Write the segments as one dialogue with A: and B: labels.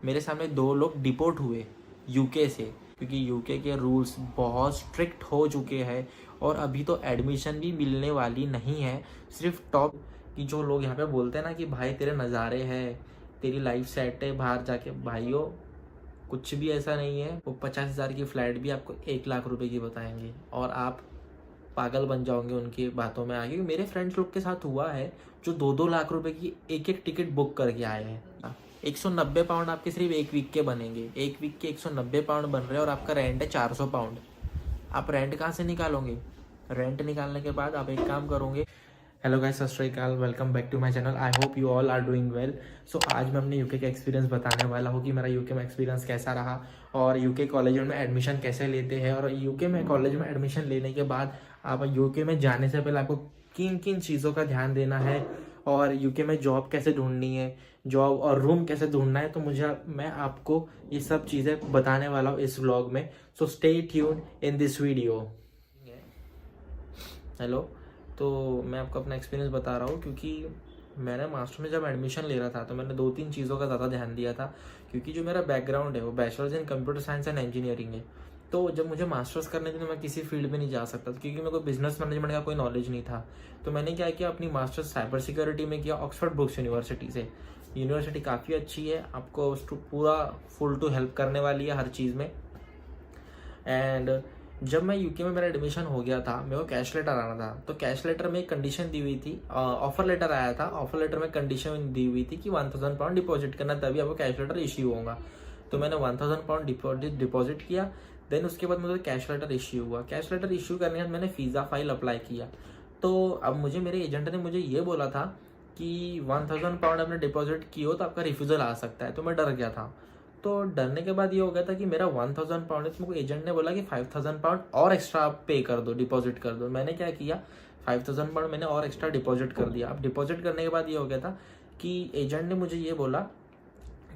A: मेरे सामने 2 लोग डिपोर्ट हुए यूके से, क्योंकि यूके के रूल्स बहुत स्ट्रिक्ट हो चुके हैं और अभी तो एडमिशन भी मिलने वाली नहीं है। सिर्फ टॉप की जो लोग यहाँ पे बोलते हैं ना कि भाई तेरे नज़ारे हैं, तेरी लाइफ सेट है बाहर जाके, भाइयों कुछ भी ऐसा नहीं है। वो 50,000 की फ़्लाइट भी आपको 1 लाख रुपए की बताएंगे और आप पागल बन जाओगे उनकी बातों में आगे। मेरे फ्रेंड्स लोग के साथ हुआ है जो 2-2 लाख रुपए की एक टिकट बुक करके आए हैं। 190 पाउंड आपके सिर्फ 1 वीक के बनेंगे। 1 वीक के 190 पाउंड बन रहे हैं और आपका रेंट है 400 पाउंड। आप रेंट कहाँ से निकालोगे? रेंट निकालने के बाद आप एक काम करोगे। हेलो गाइस, सत श्री अकाल, welcome back to my channel. I hope you all are doing well. So आज मैं अपने यूके का एक्सपीरियंस बताने वाला हूँ कि मेरा यूके में एक्सपीरियंस कैसा रहा और यूके कॉलेज में एडमिशन कैसे लेते हैं, और यूके में कॉलेज में एडमिशन लेने के बाद आप यूके में जाने से पहले आपको किन किन चीज़ों का ध्यान देना है और यूके में जॉब कैसे ढूंढनी है, जॉब और रूम कैसे ढूंढना है। तो मैं आपको ये सब चीज़ें बताने वाला हूँ इस व्लॉग में। So stay tuned in this video. Hello, तो मैं आपको अपना एक्सपीरियंस बता रहा हूँ क्योंकि मैंने मास्टर में जब एडमिशन ले रहा था तो मैंने 2-3 चीज़ों का ज़्यादा ध्यान दिया था, क्योंकि जो मेरा बैकग्राउंड है वो bachelors in computer science and engineering है। तो जब मुझे मास्टर्स करने थे तो मैं किसी फील्ड में नहीं जा सकता था क्योंकि मेरे को बिजनेस मैनेजमेंट का कोई नॉलेज नहीं था। तो मैंने क्या किया, अपनी मास्टर्स साइबर सिक्योरिटी में किया ऑक्सफोर्ड ब्रुक्स यूनिवर्सिटी से। यूनिवर्सिटी काफ़ी अच्छी है, आपको पूरा फुल टू हेल्प करने वाली है हर चीज़ में। एंड जब मैं यूके में मेरा एडमिशन हो गया था, मेरे को कैश लेटर आना था। तो कैश लेटर में एक कंडीशन दी हुई थी, ऑफर लेटर आया था। ऑफर लेटर में कंडीशन दी हुई थी कि 1000 पाउंड डिपॉजिट करना, तभी आपको कैश लेटर इश्यू होगा। तो मैंने 1000 पाउंड डिपॉजिट किया। देन उसके बाद मुझे कैश लेटर इश्यू हुआ। कैश लेटर इश्यू करने के बाद मैंने वीज़ा फाइल अप्लाई किया। तो अब मेरे एजेंट ने मुझे ये बोला था कि 1000 पाउंड आपने डिपॉजिट की हो तो आपका रिफ्यूज़ल आ सकता है। तो मैं डर गया था। तो डरने के बाद ये हो गया था कि मेरा 1000 पाउंड है, तो मुझे एजेंट ने बोला कि 5000 पाउंड और एक्स्ट्रा आप पे कर दो, डिपॉजिट कर दो। मैंने क्या किया, 5000 पाउंड मैंने और एक्स्ट्रा डिपॉजिट कर दिया। अब डिपॉजिट करने के बाद ये हो गया था कि एजेंट ने मुझे ये बोला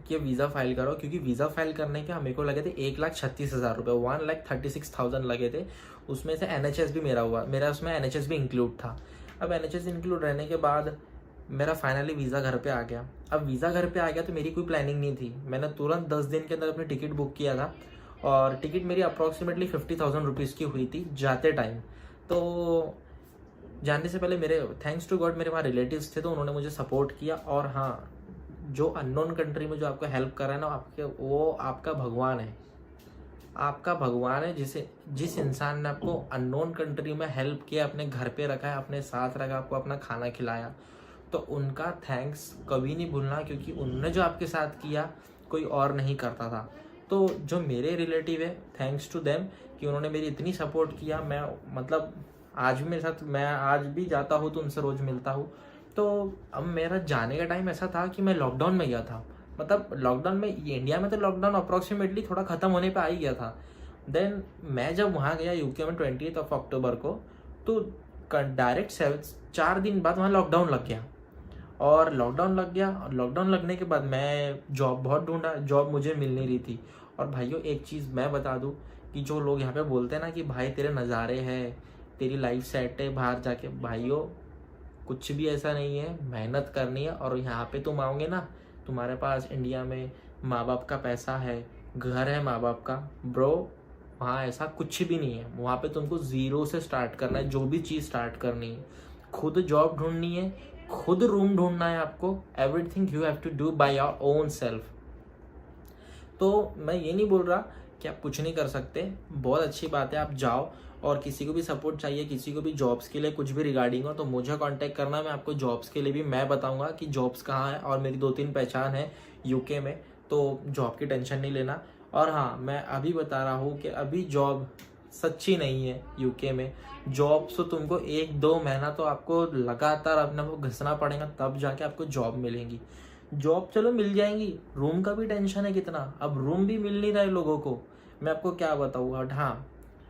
A: कि वीज़ा फाइल करो, क्योंकि वीज़ा फाइल करने के मेरे को लगे थे 1,36,000 रुपये, 1,36,000 लगे थे। उसमें से NHS भी मेरा उसमें NHS भी इंक्लूड था। अब NHS इंक्लूड रहने के बाद मेरा फाइनली वीज़ा घर पे आ गया। अब वीज़ा घर पे आ गया तो मेरी कोई प्लानिंग नहीं थी। मैंने तुरंत 10 दिन के अंदर अपनी टिकट बुक किया था और टिकट मेरी अप्रॉक्सीमेटली 50,000 रुपीज़ की हुई थी जाते टाइम। तो जाने से पहले मेरे थैंक्स टू गॉड मेरे वहाँ रिलेटिव्स थे, तो उन्होंने मुझे सपोर्ट किया। और हाँ, जो अननोन कंट्री में जो आपको हेल्प कर रहा है ना, वो आपका भगवान है। आपका भगवान है, जिस इंसान ने आपको अननोन कंट्री में हेल्प किया, अपने घर पे रखा है, अपने साथ रखा, आपको अपना खाना खिलाया, तो उनका थैंक्स कभी नहीं भूलना, क्योंकि उनने जो आपके साथ किया कोई और नहीं करता था। तो जो मेरे रिलेटिव है, थैंक्स टू देम कि उन्होंने मेरी इतनी सपोर्ट किया। मैं आज भी मेरे साथ, मैं आज भी जाता हूँ तो उनसे रोज़ मिलता हूँ। तो अब मेरा जाने का टाइम ऐसा था कि मैं लॉकडाउन में गया था। लॉकडाउन में, इंडिया में तो लॉकडाउन अप्रॉक्सीमेटली थोड़ा ख़त्म होने पे आ ही गया था। देन मैं जब वहाँ गया यूके में 20 अक्टूबर को, तो डायरेक्ट 4 दिन बाद वहाँ लॉकडाउन लग गया। और लॉकडाउन लगने के बाद मैं जॉब बहुत ढूंढा, जॉब मुझे मिल नहीं रही थी। और भाइयों एक चीज़ मैं बता दूं कि जो लोग यहाँ पे बोलते हैं ना कि भाई तेरे नज़ारे हैं, तेरी लाइफ सेट है बाहर जाके, भाइयों कुछ भी ऐसा नहीं है। मेहनत करनी है और यहाँ पे तुम आओगे ना, तुम्हारे पास इंडिया में माँ बाप का पैसा है, घर है माँ बाप का, ब्रो वहाँ ऐसा कुछ भी नहीं है। वहाँ पे तुमको ज़ीरो से स्टार्ट करना है, जो भी चीज़ स्टार्ट करनी है। खुद जॉब ढूंढनी है, खुद रूम ढूंढना है आपको। Everything you have to do by your own self. तो मैं ये नहीं बोल रहा कि आप कुछ नहीं कर सकते, बहुत अच्छी बात है, आप जाओ। और किसी को भी सपोर्ट चाहिए, किसी को भी जॉब्स के लिए कुछ भी रिगार्डिंग हो तो मुझे कांटेक्ट करना। मैं आपको जॉब्स के लिए भी मैं बताऊंगा कि जॉब्स कहाँ है, और मेरी 2-3 पहचान है यूके में, तो जॉब की टेंशन नहीं लेना। और हाँ, मैं अभी बता रहा हूँ कि अभी जॉब सच्ची नहीं है यूके में। जॉब तो तुमको 1-2 महीना तो आपको लगातार अपने को घिसना पड़ेगा, तब जाके आपको जॉब मिलेंगी। जॉब चलो मिल जाएंगी, रूम का भी टेंशन है कितना। अब रूम भी मिल नहीं रहा है लोगों को, मैं आपको क्या बताऊँ। और हाँ,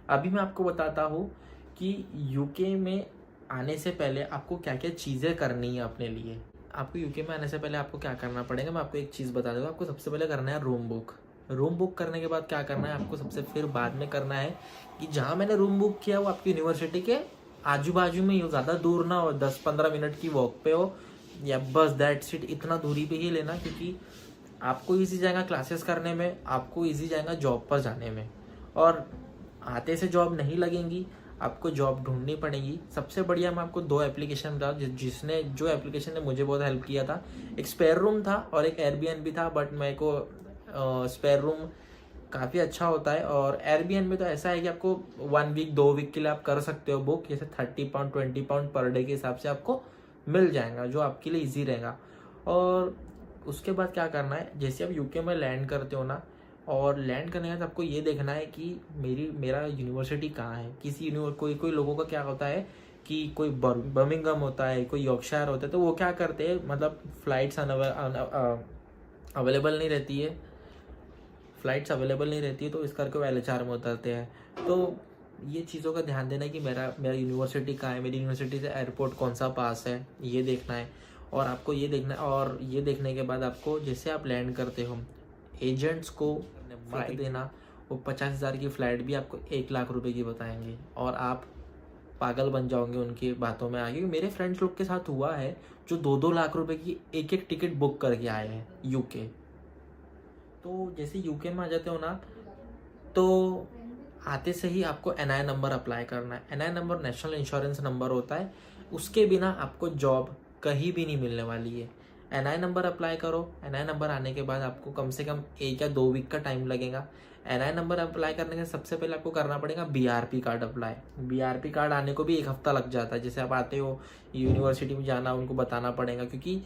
A: अभी मैं आपको बताता हूँ कि यूके में आने से पहले आपको क्या क्या चीज़ें करनी है अपने लिए। आपको यूके में आने से पहले आपको क्या करना पड़ेगा, मैं आपको एक चीज़ बता दूँगा। आपको सबसे पहले करना है रूम बुक करने के बाद क्या करना है आपको, सबसे फिर बाद में करना है कि जहाँ मैंने रूम बुक किया वो आपकी यूनिवर्सिटी के आजू बाजू में ही हो, ज़्यादा दूर ना हो, 10-15 मिनट की वॉक पे हो, या बस दैट्स इट, इतना दूरी पे ही लेना। क्योंकि आपको ईजी जाएगा क्लासेस करने में, आपको ईजी जाएगा जॉब पर जाने में। और आते से जॉब नहीं लगेंगी, आपको जॉब ढूंढनी पड़ेगी। सबसे बढ़िया मैं आपको 2 एप्लीकेशन बता, जिसने जो एप्लीकेशन ने मुझे बहुत हेल्प किया था, एक स्पेयर रूम था और एक एयरबीएनबी था। बट मेरे को स्पेयर रूम काफ़ी अच्छा होता है, और एयरबीएनबी तो ऐसा है कि आपको 1 वीक 2 वीक के लिए आप कर सकते हो बुक, जैसे 30 पाउंड 20 पाउंड पर डे के हिसाब से आपको मिल जाएगा, जो आपके लिए ईजी रहेगा। और उसके बाद क्या करना है, जैसे आप यूके में लैंड करते हो ना, और लैंड करने के बाद आपको ये देखना है कि मेरा यूनिवर्सिटी कहाँ है। कोई लोगों का क्या होता है कि कोई बर्मिंघम होता है, कोई यॉर्कशायर होता है, तो वो क्या करते हैं, मतलब फ़्लाइट्स अवेलेबल नहीं रहती है, तो इस करके वो LHR में उतरते हैं। तो ये चीज़ों का ध्यान देना है कि मेरा यूनिवर्सिटी कहाँ है, मेरी यूनिवर्सिटी से एयरपोर्ट कौन सा पास है, ये देखना है। और आपको ये देखना है, और ये देखने के बाद आपको जैसे आप लैंड करते हो, एजेंट्स को फ्लाइट देना, वो 50,000 की फ़्लाइट भी आपको 1 लाख रुपए की बताएंगे, और आप पागल बन जाओगे उनकी बातों में आगे। मेरे फ्रेंड्स लोग के साथ हुआ है जो 2-2 लाख रुपए की एक टिकट बुक करके आए हैं यूके। तो जैसे यूके में आ जाते हो ना, तो आते से ही आपको NI नंबर अप्लाई करना है। NI number national insurance number होता है, उसके बिना आपको जॉब कहीं भी नहीं मिलने वाली है। NI नंबर अप्लाई करो। NI नंबर आने के बाद आपको कम से कम 1 या 2 वीक का टाइम लगेगा। NI नंबर अप्लाई करने के सबसे पहले आपको करना पड़ेगा BRP card apply. BRP card आने को भी 1 हफ्ता लग जाता है। जैसे आप आते हो यूनिवर्सिटी में जाना, उनको बताना पड़ेगा, क्योंकि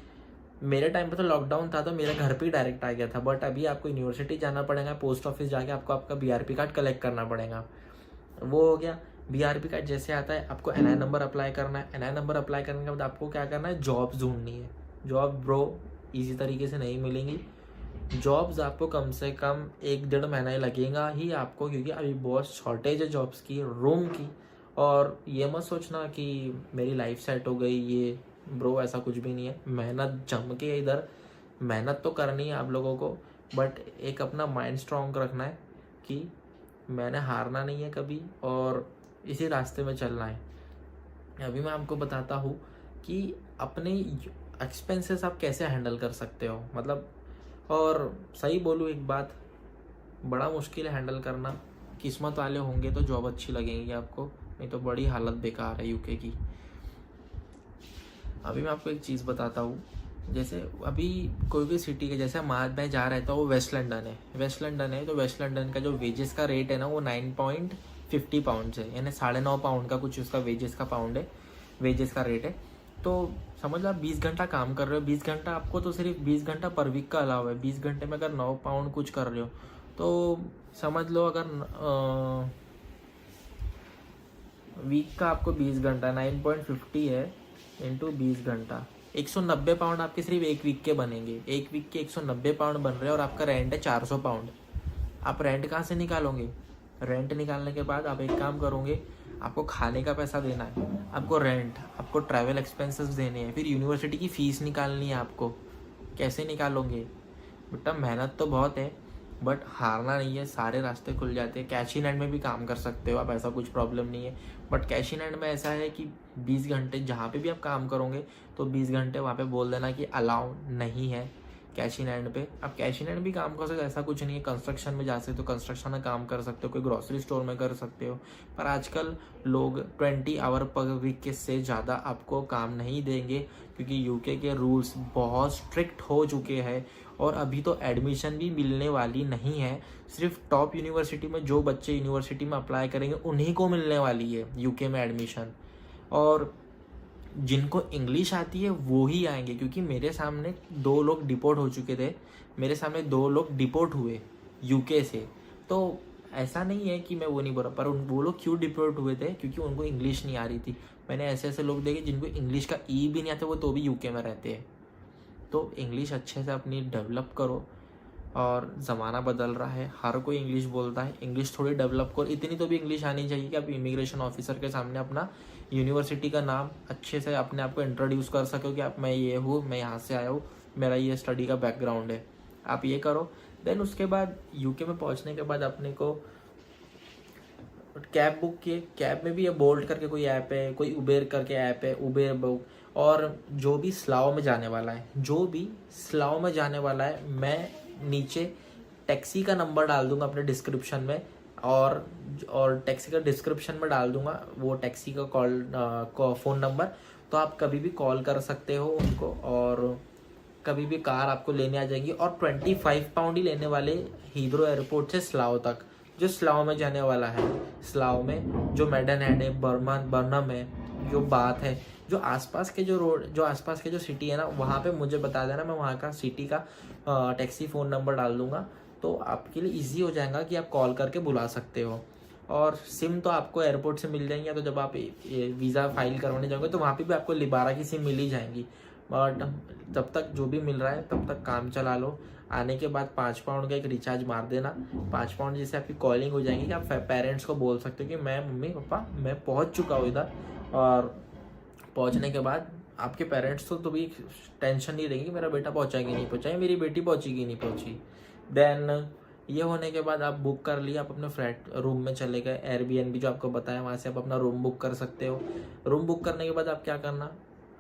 A: मेरे टाइम पे तो लॉकडाउन था तो मेरे घर पे ही डायरेक्ट आ गया था। बट अभी आपको यूनिवर्सिटी जाना पड़ेगा, पोस्ट ऑफिस जाके आपको आपका BRP कार्ड कलेक्ट करना पड़ेगा। वो हो गया। BRP कार्ड जैसे आता है, आपको NI नंबर अप्लाई करना है। NI नंबर अप्लाई करने के बाद आपको क्या करना है, जॉब्स ढूंढनी है। जॉब ब्रो ईजी तरीके से नहीं मिलेंगी। जॉब्स आपको कम से कम 1-1.5 महीना ही लगेगा ही आपको, क्योंकि अभी बहुत शॉर्टेज है जॉब्स की, रूम की। और ये मत सोचना कि मेरी लाइफ सेट हो गई, ये ब्रो ऐसा कुछ भी नहीं है। मेहनत जम के इधर मेहनत तो करनी है आप लोगों को, बट एक अपना माइंड स्ट्रॉन्ग रखना है कि मैंने हारना नहीं है कभी, और इसी रास्ते में चलना है। अभी मैं आपको बताता हूँ कि अपने एक्सपेंसेस आप कैसे हैंडल कर सकते हो, मतलब। और सही बोलूँ एक बात, बड़ा मुश्किल है हैंडल करना। किस्मत वाले होंगे तो जॉब अच्छी लगेगी आपको, नहीं तो बड़ी हालत बेकार है यूके की। अभी मैं आपको एक चीज़ बताता हूँ, जैसे अभी कोई भी सिटी के, जैसे मैं जा रहा था, वो वेस्ट लंदन है। तो वेस्ट लंदन का जो वेजेस का रेट है ना, वो 9.50 पाउंड है, यानी 9.5 पाउंड का कुछ उसका वेजेस का रेट है। तो समझ लो आप 20 घंटा काम कर रहे हो, 20 घंटा आपको तो सिर्फ 20 घंटा पर वीक का अलावा है। 20 घंटे में अगर 9 पाउंड कुछ कर रहे हो, तो समझ लो अगर वीक का आपको 20 घंटा 9.50 है इंटू 20 घंटा, 190 पाउंड आपके सिर्फ 1 वीक के बनेंगे। 1 वीक के 190 पाउंड बन रहे हैं, और आपका रेंट है 400 पाउंड। आप रेंट कहाँ से निकालोगे? रेंट निकालने के बाद आप एक काम करोगे, आपको खाने का पैसा देना है, आपको रेंट, आपको ट्रैवल एक्सपेंसेस देने हैं, फिर यूनिवर्सिटी की फ़ीस निकालनी है आपको। कैसे निकालोगे बेटा? मेहनत तो बहुत है, बट हारना नहीं है, सारे रास्ते खुल जाते हैं। कैश इन हैंड में भी काम कर सकते हो आप, ऐसा कुछ प्रॉब्लम नहीं है। बट कैश इन हैंड में ऐसा है कि 20 घंटे जहाँ पे भी आप काम करोगे, तो 20 घंटे वहाँ पे बोल देना कि अलाउ नहीं है कैश इन हैंड पे। आप कैश इन हैंड भी काम कर सकते हो, ऐसा कुछ नहीं है। कंस्ट्रक्शन में जा सकते हो, कंस्ट्रक्शन में काम कर सकते हो, कोई ग्रोसरी स्टोर में कर सकते हो। पर आजकल लोग 20 आवर पर वीक के से ज़्यादा आपको काम नहीं देंगे, क्योंकि यूके के रूल्स बहुत स्ट्रिक्ट हो चुके हैं। और अभी तो एडमिशन भी मिलने वाली नहीं है, सिर्फ टॉप यूनिवर्सिटी में जो बच्चे यूनिवर्सिटी में अप्लाई करेंगे उन्हीं को मिलने वाली है यूके में एडमिशन। और जिनको इंग्लिश आती है वो ही आएंगे, क्योंकि मेरे सामने 2 लोग डिपोर्ट हो चुके थे, मेरे सामने 2 लोग डिपोर्ट हुए यूके से। तो ऐसा नहीं है कि मैं वो नहीं बोल रहा, पर वो लोग क्यों डिपोर्ट हुए थे? क्योंकि उनको इंग्लिश नहीं आ रही थी। मैंने ऐसे ऐसे लोग देखे जिनको इंग्लिश का ई भी नहीं आता, वो तो भी यूके में रहते हैं। तो इंग्लिश अच्छे से अपनी डेवलप करो, और ज़माना बदल रहा है, हर कोई इंग्लिश बोलता है। इंग्लिश थोड़ी डेवलप करो, इतनी तो भी इंग्लिश आनी चाहिए कि आप इमिग्रेशन ऑफिसर के सामने अपना यूनिवर्सिटी का नाम अच्छे से अपने आप को इंट्रोड्यूस कर सको कि आप मैं ये हूँ, मैं यहाँ से आया हूँ, मेरा ये स्टडी का बैकग्राउंड है। आप ये करो। देन उसके बाद यूके में पहुँचने के बाद अपने को कैब बुक किए। कैब में भी ये बोल्ट करके कोई ऐप है, कोई उबेर करके ऐप है, उबेर बुक। और जो भी स्लाव में जाने वाला है, मैं नीचे टैक्सी का नंबर डाल दूंगा अपने डिस्क्रिप्शन में, और टैक्सी का डिस्क्रिप्शन में डाल दूंगा वो टैक्सी का फ़ोन नंबर। तो आप कभी भी कॉल कर सकते हो उनको, और कभी भी कार आपको लेने आ जाएगी। और 25 पाउंड ही लेने वाले हीथ्रो एयरपोर्ट से स्लाव तक, जो स्लाव में जाने वाला है। स्लाव में जो मेडनहेड है, बर्नम है, जो बात है, जो आसपास के जो रोड, जो आसपास के जो सिटी है ना, वहाँ पे मुझे बता देना, मैं वहाँ का सिटी का टैक्सी फ़ोन नंबर डाल दूंगा। तो आपके लिए इजी हो जाएगा कि आप कॉल करके बुला सकते हो। और सिम तो आपको एयरपोर्ट से मिल जाएंगे, तो जब आप वीज़ा फाइल करवाने जाओगे तो वहाँ पे भी आपको लिबारा की सिम मिल ही जाएंगी। बट तब तक जो भी मिल रहा है तब तक काम चला लो। आने के बाद 5 पाउंड का एक रिचार्ज मार देना। 5 पाउंड जिससे आपकी कॉलिंग हो जाएगी कि आप पेरेंट्स को बोल सकते हो कि मैं मम्मी पापा मैं पहुँच चुका हूँ इधर। और पहुँचने के बाद आपके पेरेंट्स तो भी टेंशन नहीं रहेगी मेरा बेटा पहुँचा कि नहीं पहुँचा, मेरी बेटी पहुँची कि नहीं पहुँची। देन ये होने के बाद आप बुक कर लिया, आप अपने फ्लैट रूम में चले गए। एयरबीएनबी जो आपको बताया वहाँ से आप अपना रूम बुक कर सकते हो। रूम बुक करने के बाद आप क्या करना,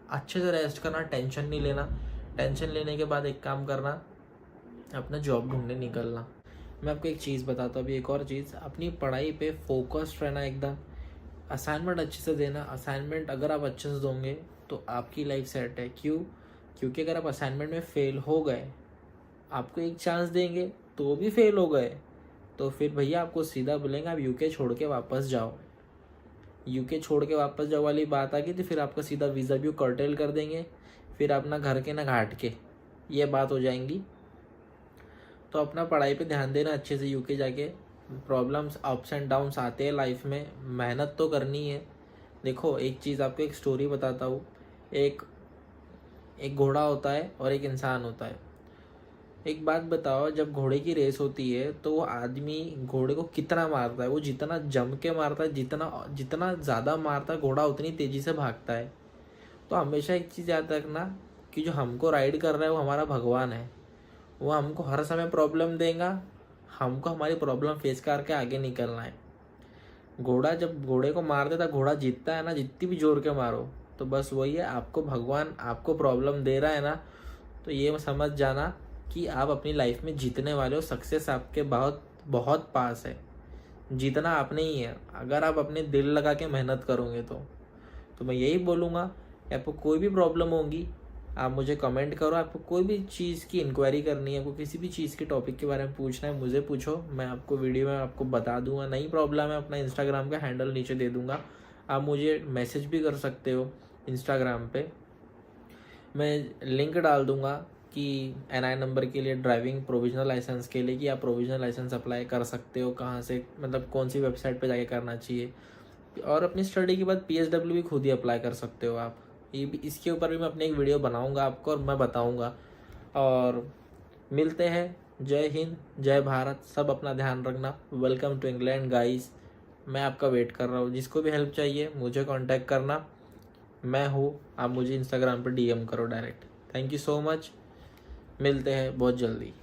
A: अच्छे से रेस्ट करना, टेंशन नहीं लेना। टेंशन लेने के बाद एक काम करना, अपना जॉब ढूंढने निकलना। मैं आपको एक चीज़ बताता हूँ अभी, एक और चीज़, अपनी पढ़ाई पे फोकस्ड रहना एकदम। असाइनमेंट अच्छे से देना। असाइनमेंट अगर आप अच्छे से दोगे तो आपकी लाइफ सेट है। क्यों? क्योंकि अगर आप असाइनमेंट में फेल हो गए, आपको एक चांस देंगे तो भी फेल हो गए, तो फिर भैया आपको सीधा बोलेंगे आप यूके छोड़ के वापस जाओ। यूके छोड़ के वापस जाओ वाली बात आ गई तो फिर आपका सीधा वीज़ा भी कर्टेल कर देंगे, फिर आप ना घर के ना घाट के, ये बात हो जाएंगी। तो अपना पढ़ाई पे ध्यान देना अच्छे से। यूके जाके प्रॉब्लम्स, अप्स एंड डाउन्स आते हैं लाइफ में, मेहनत तो करनी है। देखो एक चीज़ आपको एक स्टोरी बताता हूँ। एक घोड़ा होता है और एक इंसान होता है। एक बात बताओ, जब घोड़े की रेस होती है तो वो आदमी घोड़े को कितना मारता है, वो जितना जम के मारता है, जितना ज़्यादा मारता है घोड़ा उतनी तेज़ी से भागता है। तो हमेशा एक चीज़ याद रखना कि जो हमको राइड कर रहा है वो हमारा भगवान है। वो हमको हर समय प्रॉब्लम देगा, हमको हमारी प्रॉब्लम फेस करके आगे निकलना है। घोड़ा जब घोड़े को मार देता, घोड़ा जीतता है ना, जितनी भी जोर के मारो, तो बस वही है, आपको भगवान आपको प्रॉब्लम दे रहा है ना, तो ये समझ जाना कि आप अपनी लाइफ में जीतने वाले हो। सक्सेस आपके बहुत बहुत पास है, जीतना आपने ही है, अगर आप अपने दिल लगा के मेहनत करोगे तो मैं यही बोलूँगा कि आपको कोई भी प्रॉब्लम होगी आप मुझे कमेंट करो। आपको कोई भी चीज़ की इंक्वायरी करनी है, आपको किसी भी चीज़ के टॉपिक के बारे में पूछना है, मुझे पूछो, मैं आपको वीडियो में आपको बता दूंगा। नई प्रॉब्लम है, अपना इंस्टाग्राम का हैंडल नीचे दे दूंगा, आप मुझे मैसेज भी कर सकते हो इंस्टाग्राम पे। मैं लिंक डाल दूंगा कि NI नंबर के लिए, ड्राइविंग प्रोविजनल लाइसेंस के लिए, कि आप प्रोविजनल लाइसेंस अप्लाई कर सकते हो, कहाँ से, मतलब कौन सी वेबसाइट पे जाके करना चाहिए। और अपनी स्टडी के बाद PSW भी खुद ही अप्लाई कर सकते हो आप। ये भी, इसके ऊपर भी मैं अपनी एक वीडियो बनाऊंगा आपको और मैं बताऊंगा। और मिलते हैं। जय हिंद, जय भारत, सब अपना ध्यान रखना। वेलकम टू इंग्लैंड गाइस, मैं आपका वेट कर रहा हूँ। जिसको भी हेल्प चाहिए मुझे कांटेक्ट करना, मैं हूँ। आप मुझे इंस्टाग्राम पर DM करो direct. Thank you so much, मिलते हैं बहुत जल्दी।